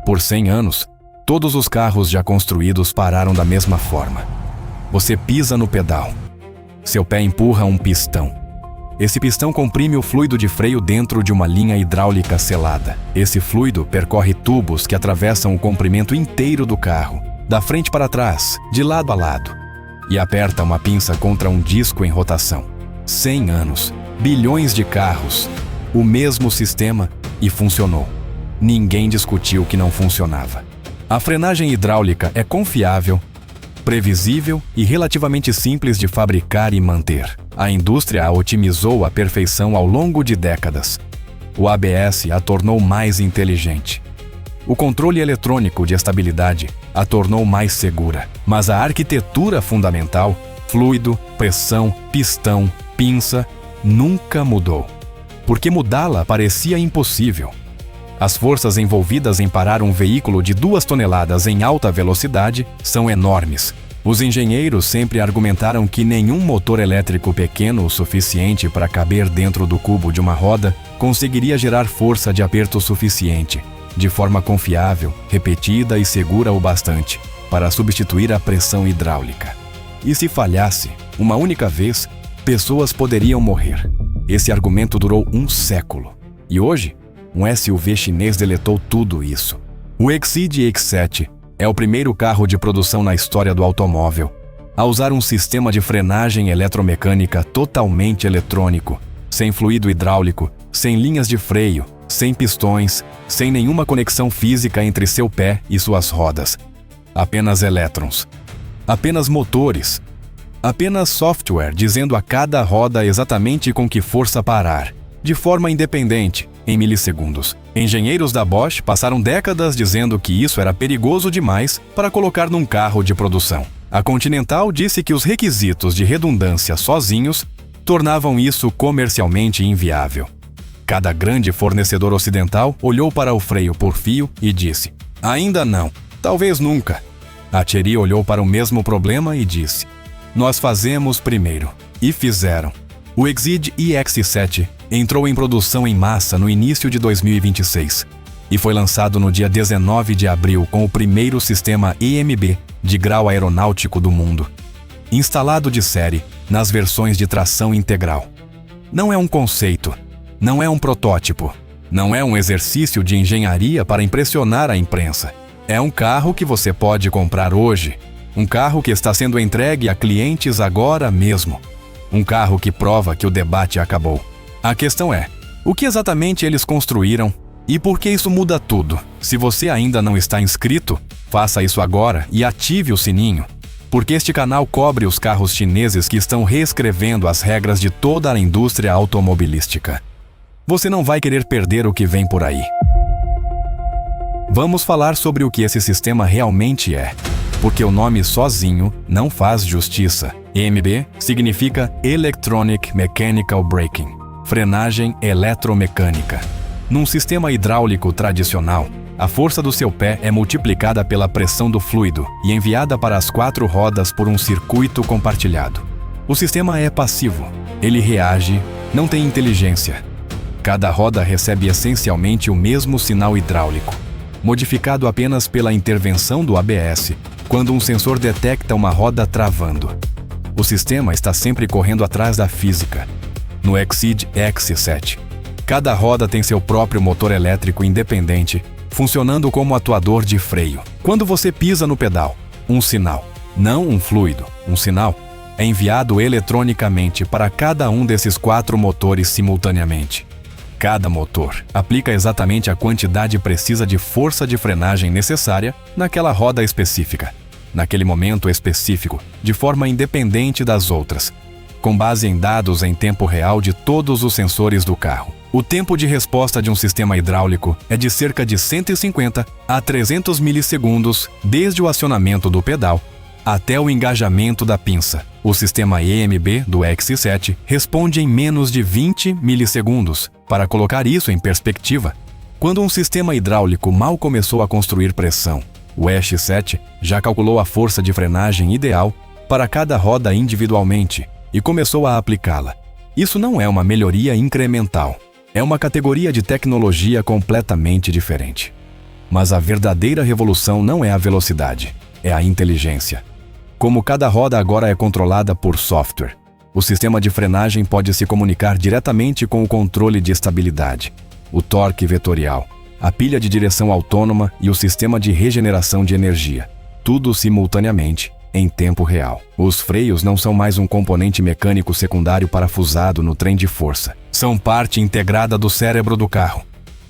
Por 100 anos, todos os carros já construídos pararam da mesma forma. Você pisa no pedal. Seu pé empurra um pistão. Esse pistão comprime o fluido de freio dentro de uma linha hidráulica selada. Esse fluido percorre tubos que atravessam o comprimento inteiro do carro, da frente para trás, de lado a lado, e aperta uma pinça contra um disco em rotação. 100 anos, bilhões de carros, o mesmo sistema e funcionou. Ninguém discutiu que não funcionava. A frenagem hidráulica é confiável, previsível e relativamente simples de fabricar e manter. A indústria a otimizou à perfeição ao longo de décadas. O ABS a tornou mais inteligente. O controle eletrônico de estabilidade a tornou mais segura. Mas a arquitetura fundamental, fluido, pressão, pistão, pinça, nunca mudou. Porque mudá-la parecia impossível. As forças envolvidas em parar um veículo de 2 toneladas em alta velocidade são enormes. Os engenheiros sempre argumentaram que nenhum motor elétrico pequeno o suficiente para caber dentro do cubo de uma roda conseguiria gerar força de aperto suficiente, de forma confiável, repetida e segura o bastante, para substituir a pressão hidráulica. E se falhasse, uma única vez, pessoas poderiam morrer. Esse argumento durou um século. E hoje, um SUV chinês deletou tudo isso. O Exeed X7 é o primeiro carro de produção na história do automóvel a usar um sistema de frenagem eletromecânica totalmente eletrônico, sem fluido hidráulico, sem linhas de freio, sem pistões, sem nenhuma conexão física entre seu pé e suas rodas. Apenas elétrons. Apenas motores. Apenas software dizendo a cada roda exatamente com que força parar, de forma independente, em milissegundos. Engenheiros da Bosch passaram décadas dizendo que isso era perigoso demais para colocar num carro de produção. A Continental disse que os requisitos de redundância sozinhos tornavam isso comercialmente inviável. Cada grande fornecedor ocidental olhou para o freio por fio e disse: ainda não, talvez nunca. A Chery olhou para o mesmo problema e disse: nós fazemos primeiro. E fizeram. O Exeed EX7 entrou em produção em massa no início de 2026 e foi lançado no dia 19 de abril com o primeiro sistema EMB de grau aeronáutico do mundo, instalado de série nas versões de tração integral. Não é um conceito, não é um protótipo, não é um exercício de engenharia para impressionar a imprensa. É um carro que você pode comprar hoje, um carro que está sendo entregue a clientes agora mesmo. Um carro que prova que o debate acabou. A questão é, o que exatamente eles construíram e por que isso muda tudo? Se você ainda não está inscrito, faça isso agora e ative o sininho, porque este canal cobre os carros chineses que estão reescrevendo as regras de toda a indústria automobilística. Você não vai querer perder o que vem por aí. Vamos falar sobre o que esse sistema realmente é, porque o nome sozinho não faz justiça. EMB significa Electronic Mechanical Braking, frenagem eletromecânica. Num sistema hidráulico tradicional, a força do seu pé é multiplicada pela pressão do fluido e enviada para as 4 rodas por um circuito compartilhado. O sistema é passivo, ele reage, não tem inteligência. Cada roda recebe essencialmente o mesmo sinal hidráulico, modificado apenas pela intervenção do ABS, quando um sensor detecta uma roda travando. O sistema está sempre correndo atrás da física. No Exeed X7, cada roda tem seu próprio motor elétrico independente, funcionando como atuador de freio. Quando você pisa no pedal, um sinal, não um fluido, um sinal, é enviado eletronicamente para cada um desses 4 motores simultaneamente. Cada motor aplica exatamente a quantidade precisa de força de frenagem necessária naquela roda específica, naquele momento específico, de forma independente das outras, com base em dados em tempo real de todos os sensores do carro. O tempo de resposta de um sistema hidráulico é de cerca de 150 a 300 milissegundos desde o acionamento do pedal até o engajamento da pinça. O sistema EMB do X7 responde em menos de 20 milissegundos. Para colocar isso em perspectiva, quando um sistema hidráulico mal começou a construir pressão, o X7 já calculou a força de frenagem ideal para cada roda individualmente e começou a aplicá-la. Isso não é uma melhoria incremental, é uma categoria de tecnologia completamente diferente. Mas a verdadeira revolução não é a velocidade, é a inteligência. Como cada roda agora é controlada por software, o sistema de frenagem pode se comunicar diretamente com o controle de estabilidade, o torque vetorial, a pilha de direção autônoma e o sistema de regeneração de energia, tudo simultaneamente, em tempo real. Os freios não são mais um componente mecânico secundário parafusado no trem de força. São parte integrada do cérebro do carro.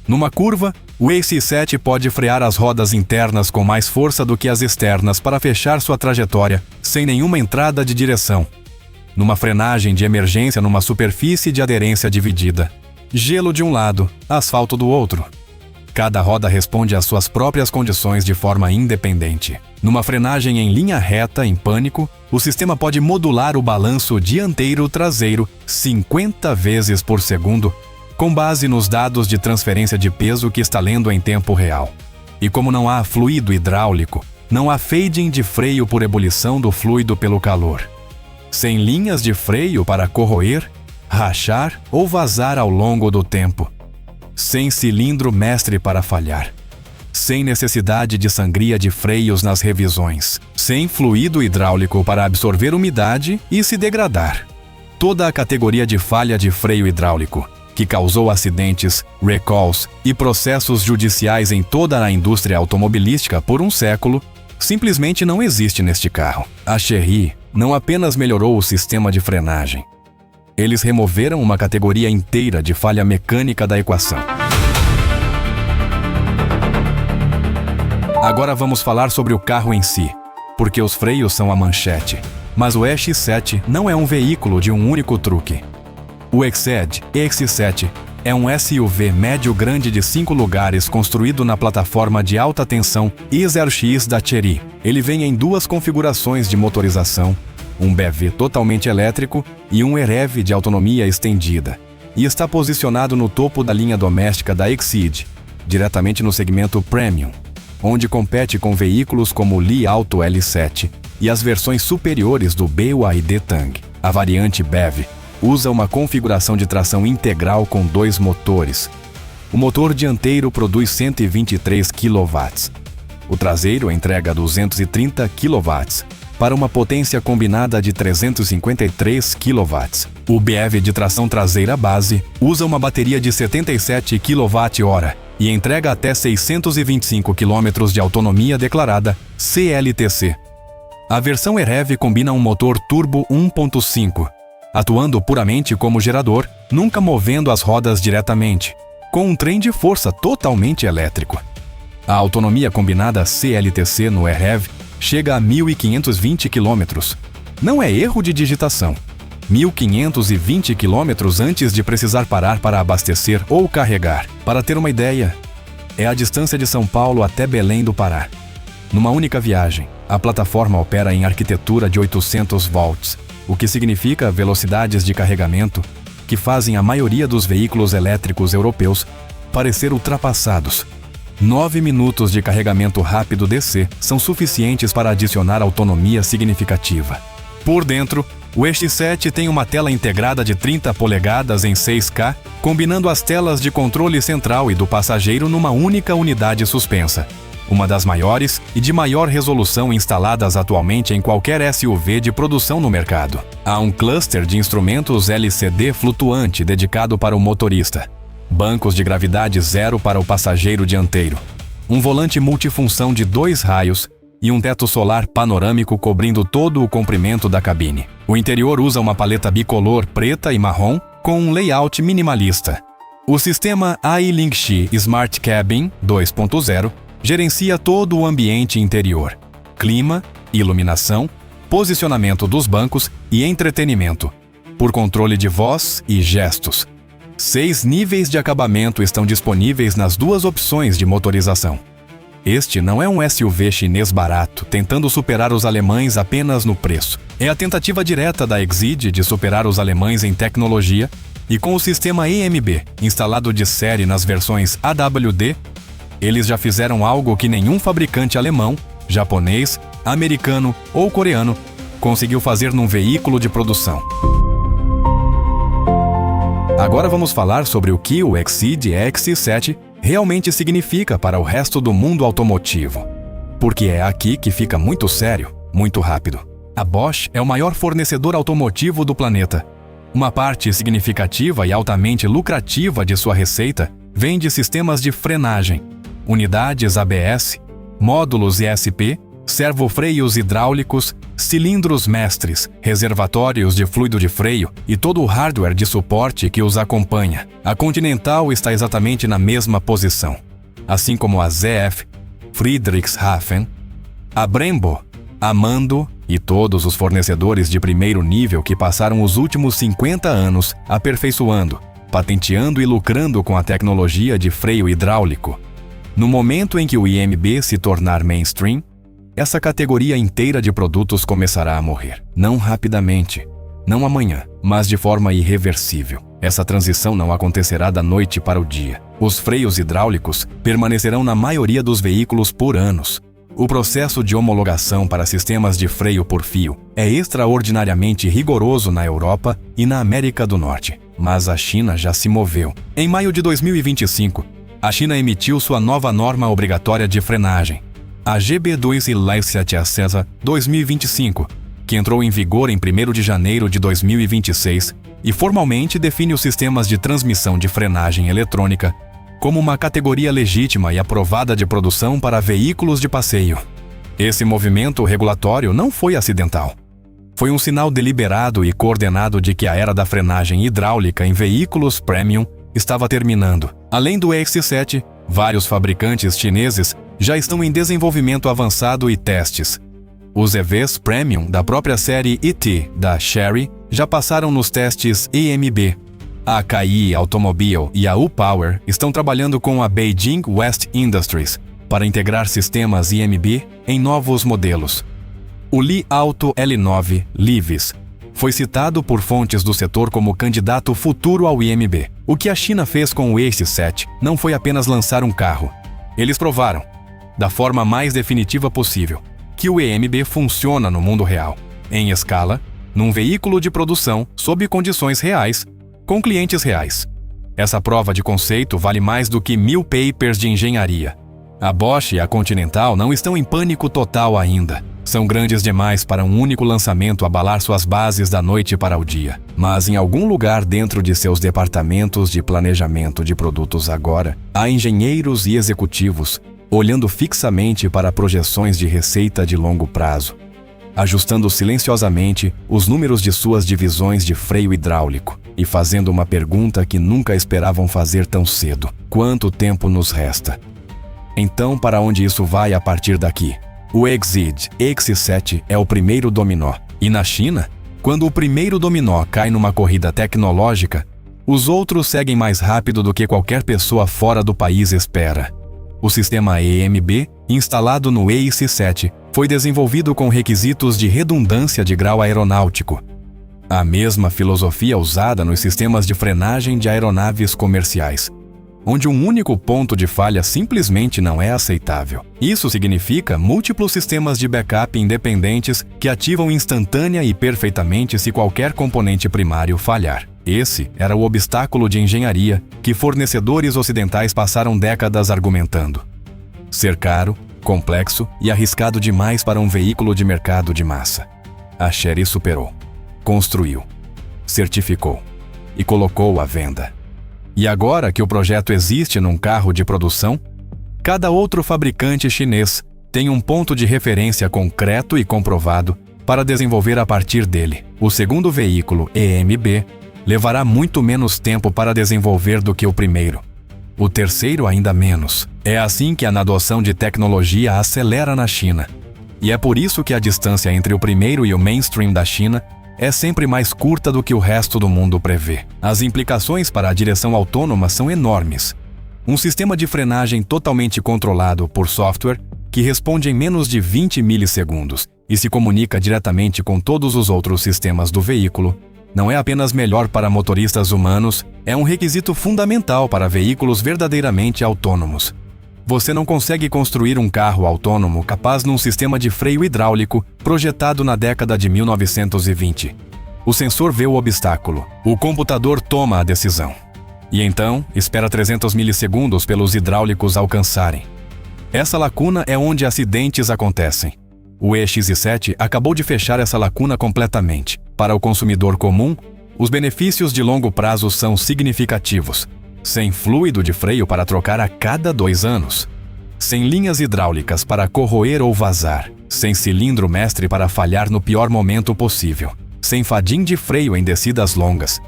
Numa curva, o AC7 pode frear as rodas internas com mais força do que as externas para fechar sua trajetória, sem nenhuma entrada de direção. Numa frenagem de emergência numa superfície de aderência dividida. Gelo de um lado, asfalto do outro. Cada roda responde às suas próprias condições de forma independente. Numa frenagem em linha reta, em pânico, o sistema pode modular o balanço dianteiro-traseiro 50 vezes por segundo, com base nos dados de transferência de peso que está lendo em tempo real. E como não há fluido hidráulico, não há fading de freio por ebulição do fluido pelo calor. Sem linhas de freio para corroer, rachar ou vazar ao longo do tempo. Sem cilindro mestre para falhar. Sem necessidade de sangria de freios nas revisões. Sem fluido hidráulico para absorver umidade e se degradar. Toda a categoria de falha de freio hidráulico, que causou acidentes, recalls e processos judiciais em toda a indústria automobilística por um século, simplesmente não existe neste carro. A Chery não apenas melhorou o sistema de frenagem. Eles removeram uma categoria inteira de falha mecânica da equação. Agora vamos falar sobre o carro em si, porque os freios são a manchete. Mas o EX7 não é um veículo de um único truque. O Exed EX7 é um SUV médio-grande de 5 lugares construído na plataforma de alta tensão i0X da Chery. Ele vem em duas configurações de motorização, um BEV totalmente elétrico e um EREV de autonomia estendida, e está posicionado no topo da linha doméstica da Exeed, diretamente no segmento Premium, onde compete com veículos como o Li Auto L7 e as versões superiores do BYD Tang. A variante BEV usa uma configuração de tração integral com 2 motores. O motor dianteiro produz 123 kW. O traseiro entrega 230 kW, para uma potência combinada de 353 kW. O BEV de tração traseira base usa uma bateria de 77 kWh e entrega até 625 km de autonomia declarada CLTC. A versão EREV combina um motor turbo 1.5, atuando puramente como gerador, nunca movendo as rodas diretamente, com um trem de força totalmente elétrico. A autonomia combinada CLTC no EREV chega a 1.520 km. Não é erro de digitação. 1.520 km antes de precisar parar para abastecer ou carregar. Para ter uma ideia, é a distância de São Paulo até Belém do Pará. Numa única viagem, a plataforma opera em arquitetura de 800 volts, o que significa velocidades de carregamento que fazem a maioria dos veículos elétricos europeus parecer ultrapassados. 9 minutos de carregamento rápido DC são suficientes para adicionar autonomia significativa. Por dentro, o EX7 tem uma tela integrada de 30 polegadas em 6K, combinando as telas de controle central e do passageiro numa única unidade suspensa. Uma das maiores e de maior resolução instaladas atualmente em qualquer SUV de produção no mercado. Há um cluster de instrumentos LCD flutuante dedicado para o motorista. Bancos de gravidade zero para o passageiro dianteiro. Um volante multifunção de 2 raios e um teto solar panorâmico cobrindo todo o comprimento da cabine. O interior usa uma paleta bicolor preta e marrom com um layout minimalista. O sistema iLink Smart Cabin 2.0 gerencia todo o ambiente interior, clima, iluminação, posicionamento dos bancos e entretenimento, por controle de voz e gestos. 6 níveis de acabamento estão disponíveis nas duas opções de motorização. Este não é um SUV chinês barato, tentando superar os alemães apenas no preço. É a tentativa direta da Exeed de superar os alemães em tecnologia e com o sistema EMB instalado de série nas versões AWD, eles já fizeram algo que nenhum fabricante alemão, japonês, americano ou coreano conseguiu fazer num veículo de produção. Agora vamos falar sobre o que o Exeed EX7 realmente significa para o resto do mundo automotivo. Porque é aqui que fica muito sério, muito rápido. A Bosch é o maior fornecedor automotivo do planeta. Uma parte significativa e altamente lucrativa de sua receita vem de sistemas de frenagem, unidades ABS, módulos ESP, servofreios hidráulicos, cilindros mestres, reservatórios de fluido de freio e todo o hardware de suporte que os acompanha. A Continental está exatamente na mesma posição, assim como a ZF, Friedrichshafen, a Brembo, a Mando e todos os fornecedores de primeiro nível que passaram os últimos 50 anos aperfeiçoando, patenteando e lucrando com a tecnologia de freio hidráulico. No momento em que o IMB se tornar mainstream, essa categoria inteira de produtos começará a morrer. Não rapidamente, não amanhã, mas de forma irreversível. Essa transição não acontecerá da noite para o dia. Os freios hidráulicos permanecerão na maioria dos veículos por anos. O processo de homologação para sistemas de freio por fio é extraordinariamente rigoroso na Europa e na América do Norte. Mas a China já se moveu. Em maio de 2025, a China emitiu sua nova norma obrigatória de frenagem, a GB2 Leitgesetz 2025, que entrou em vigor em 1º de janeiro de 2026 e formalmente define os sistemas de transmissão de frenagem eletrônica como uma categoria legítima e aprovada de produção para veículos de passeio. Esse movimento regulatório não foi acidental. Foi um sinal deliberado e coordenado de que a era da frenagem hidráulica em veículos premium estava terminando. Além do EX7, vários fabricantes chineses já estão em desenvolvimento avançado e testes. Os EVs Premium da própria série ET da Chery já passaram nos testes EMB. A KI Automobile e a U-Power estão trabalhando com a Beijing West Industries para integrar sistemas IMB em novos modelos. O Li Auto L9 Livis foi citado por fontes do setor como candidato futuro ao IMB. O que a China fez com o EX7 não foi apenas lançar um carro. Eles provaram, da forma mais definitiva possível, que o EMB funciona no mundo real, em escala, num veículo de produção, sob condições reais, com clientes reais. Essa prova de conceito vale mais do que 1000 papers de engenharia. A Bosch e a Continental não estão em pânico total ainda. São grandes demais para um único lançamento abalar suas bases da noite para o dia. Mas em algum lugar dentro de seus departamentos de planejamento de produtos agora, há engenheiros e executivos olhando fixamente para projeções de receita de longo prazo, ajustando silenciosamente os números de suas divisões de freio hidráulico e fazendo uma pergunta que nunca esperavam fazer tão cedo: quanto tempo nos resta? Então, para onde isso vai a partir daqui? O Exige EX7 é o primeiro dominó. E na China, quando o primeiro dominó cai numa corrida tecnológica, os outros seguem mais rápido do que qualquer pessoa fora do país espera. O sistema EMB, instalado no EX7, foi desenvolvido com requisitos de redundância de grau aeronáutico. A mesma filosofia usada nos sistemas de frenagem de aeronaves comerciais, onde um único ponto de falha simplesmente não é aceitável. Isso significa múltiplos sistemas de backup independentes que ativam instantânea e perfeitamente se qualquer componente primário falhar. Esse era o obstáculo de engenharia que fornecedores ocidentais passaram décadas argumentando. Ser caro, complexo e arriscado demais para um veículo de mercado de massa. A Chery superou, construiu, certificou e colocou à venda. E agora que o projeto existe num carro de produção, cada outro fabricante chinês tem um ponto de referência concreto e comprovado para desenvolver a partir dele. O segundo veículo, EMB, levará muito menos tempo para desenvolver do que o primeiro. O terceiro ainda menos. É assim que a adoção de tecnologia acelera na China. E é por isso que a distância entre o primeiro e o mainstream da China é sempre mais curta do que o resto do mundo prevê. As implicações para a direção autônoma são enormes. Um sistema de frenagem totalmente controlado por software que responde em menos de 20 milissegundos e se comunica diretamente com todos os outros sistemas do veículo não é apenas melhor para motoristas humanos, é um requisito fundamental para veículos verdadeiramente autônomos. Você não consegue construir um carro autônomo capaz num sistema de freio hidráulico projetado na década de 1920. O sensor vê o obstáculo, o computador toma a decisão. E então, espera 300 milissegundos pelos hidráulicos alcançarem. Essa lacuna é onde acidentes acontecem. O EX7 acabou de fechar essa lacuna completamente. Para o consumidor comum, os benefícios de longo prazo são significativos. Sem fluido de freio para trocar a cada 2 anos. Sem linhas hidráulicas para corroer ou vazar. Sem cilindro mestre para falhar no pior momento possível. Sem fadim de freio em descidas longas.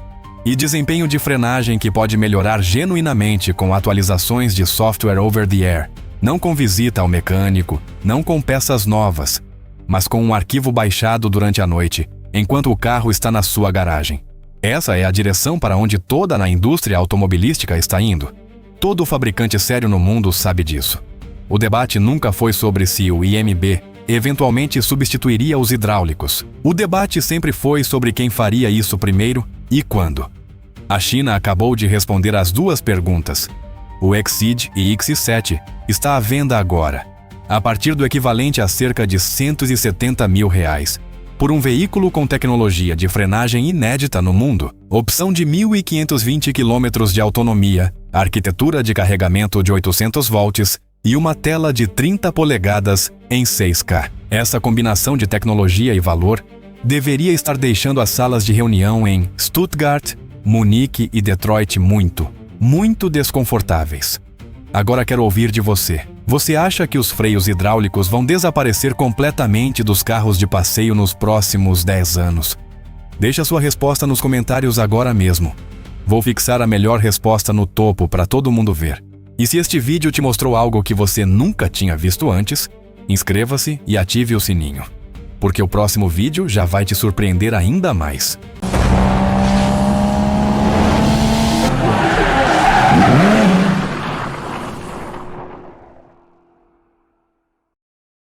E desempenho de frenagem que pode melhorar genuinamente com atualizações de software over the air. Não com visita ao mecânico, não com peças novas, mas com um arquivo baixado durante a noite, enquanto o carro está na sua garagem. Essa é a direção para onde toda a indústria automobilística está indo. Todo fabricante sério no mundo sabe disso. O debate nunca foi sobre se o IMB eventualmente substituiria os hidráulicos. O debate sempre foi sobre quem faria isso primeiro e quando. A China acabou de responder às 2 perguntas. O Exige e X7 está à venda agora, a partir do equivalente a cerca de R$170 mil, por um veículo com tecnologia de frenagem inédita no mundo, opção de 1.520 km de autonomia, arquitetura de carregamento de 800 volts e uma tela de 30 polegadas em 6K. Essa combinação de tecnologia e valor deveria estar deixando as salas de reunião em Stuttgart, Munique e Detroit muito desconfortáveis. Agora quero ouvir de você. Você acha que os freios hidráulicos vão desaparecer completamente dos carros de passeio nos próximos 10 anos? Deixe a sua resposta nos comentários agora mesmo. Vou fixar a melhor resposta no topo para todo mundo ver. E se este vídeo te mostrou algo que você nunca tinha visto antes, inscreva-se e ative o sininho, porque o próximo vídeo já vai te surpreender ainda mais.